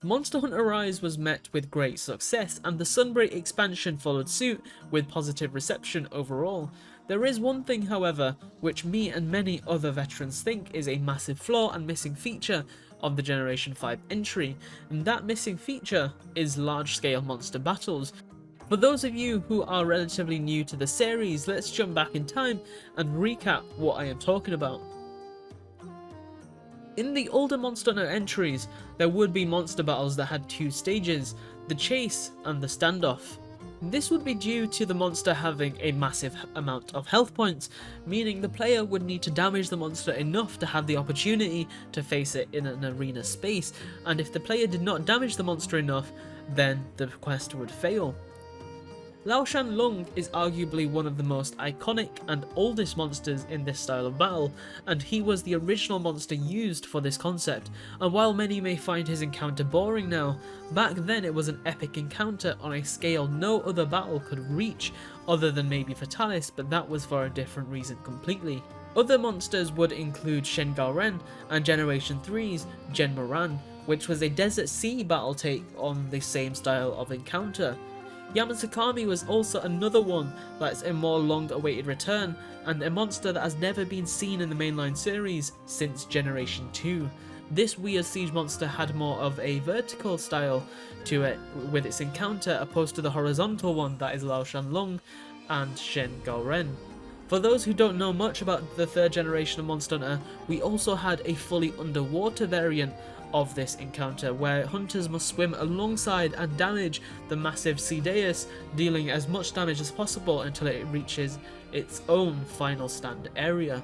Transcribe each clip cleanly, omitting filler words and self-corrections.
Monster Hunter Rise was met with great success, and the Sunbreak expansion followed suit with positive reception overall. There is one thing, however, which me and many other veterans think is a massive flaw and missing feature of the Generation 5 entry, and that missing feature is large-scale monster battles. For those of you who are relatively new to the series, let's jump back in time and recap what I am talking about. In the older Monster Hunter entries, there would be monster battles that had two stages, the chase and the standoff. This would be due to the monster having a massive amount of health points, meaning the player would need to damage the monster enough to have the opportunity to face it in an arena space, and if the player did not damage the monster enough, then the quest would fail. Lao Shan Lung is arguably one of the most iconic and oldest monsters in this style of battle, and he was the original monster used for this concept, and while many may find his encounter boring now, back then it was an epic encounter on a scale no other battle could reach, other than maybe Fatalis, but that was for a different reason completely. Other monsters would include Shen Ren and Generation 3's Gen Moran, which was a Desert Sea battle take on the same style of encounter. Yamasukami was also another one that's a more long-awaited return, and a monster that has never been seen in the mainline series since Generation 2. This weird siege monster had more of a vertical style to it with its encounter opposed to the horizontal one that is Lao Shan Lung and Shen Ren. For those who don't know much about the third generation of Monster Hunter, we also had a fully underwater variant of this encounter, where hunters must swim alongside and damage the massive Cedeus, dealing as much damage as possible until it reaches its own final stand area.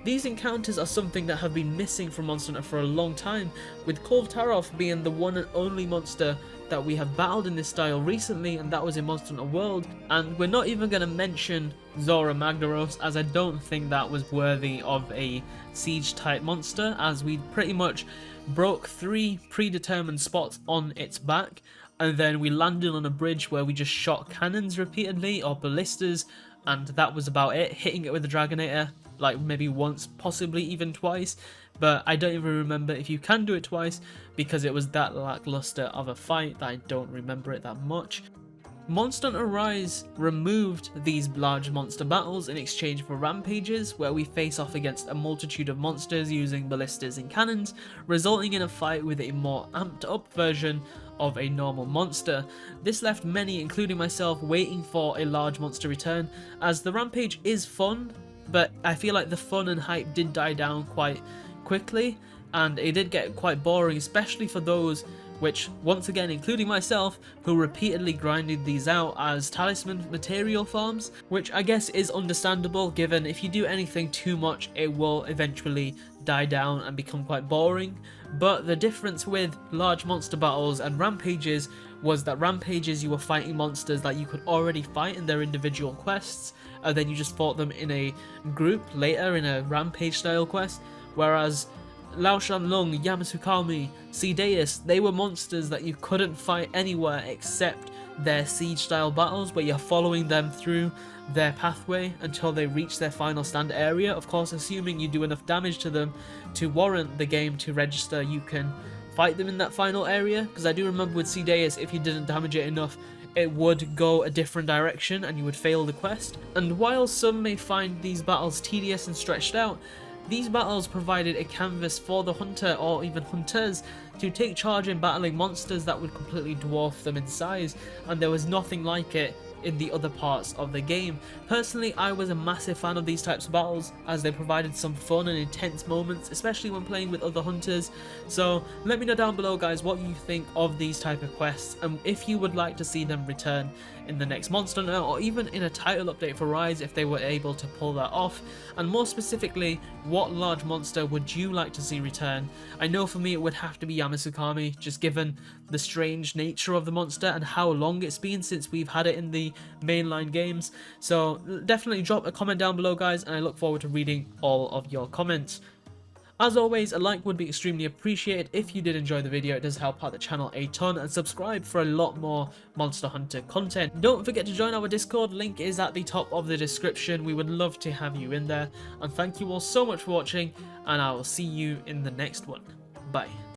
These encounters are something that have been missing from Monster Hunter for a long time, with Kulve Taroth being the one and only monster that we have battled in this style recently, and that was in Monster Hunter World. And we're not even going to mention Zora Magdaros, as I don't think that was worthy of a siege type monster, as we pretty much broke 3 predetermined spots on its back, and then we landed on a bridge where we just shot cannons repeatedly or ballistas, and that was about it, hitting it with the Dragonator like maybe once, possibly even twice, but I don't even remember if you can do it twice because it was that lackluster of a fight that I don't remember it that much. Monster Hunter Rise removed these large monster battles in exchange for rampages, where we face off against a multitude of monsters using ballistas and cannons, resulting in a fight with a more amped up version of a normal monster. This left many, including myself, waiting for a large monster return, as the rampage is fun, but I feel like the fun and hype did die down quite quickly, and it did get quite boring, especially for those which, once again, including myself, who repeatedly grinded these out as talisman material farms, which I guess is understandable given if you do anything too much it will eventually die down and become quite boring. But the difference with large monster battles and rampages was that rampages you were fighting monsters that you could already fight in their individual quests, and then you just fought them in a group later in a rampage style quest, whereas Lao Shan Lung, Yamasukami, Cedeus, they were monsters that you couldn't fight anywhere except their siege style battles, where you're following them through their pathway until they reach their final stand area. Of course, assuming you do enough damage to them to warrant the game to register you can fight them in that final area, because I do remember with Cedeus, if you didn't damage it enough, it would go a different direction and you would fail the quest. And while some may find these battles tedious and stretched out, these battles provided a canvas for the hunter or even hunters to take charge in battling monsters that would completely dwarf them in size, and there was nothing like it in the other parts of the game. Personally, I was a massive fan of these types of battles, as they provided some fun and intense moments, especially when playing with other hunters. So let me know down below, guys, what you think of these type of quests, and if you would like to see them return in the next Monster Hunter, or even in a title update for Rise if they were able to pull that off. And more specifically, what large monster would you like to see return? I know for me it would have to be Yamasukami, just given the strange nature of the monster and how long it's been since we've had it in the mainline games. So definitely drop a comment down below, guys, and I look forward to reading all of your comments. As always, a like would be extremely appreciated if you did enjoy the video. It does help out the channel a ton, and subscribe for a lot more Monster Hunter content. Don't forget to join our Discord, link is at the top of the description. We would love to have you in there, and thank you all so much for watching, and I will see you in the next one. Bye.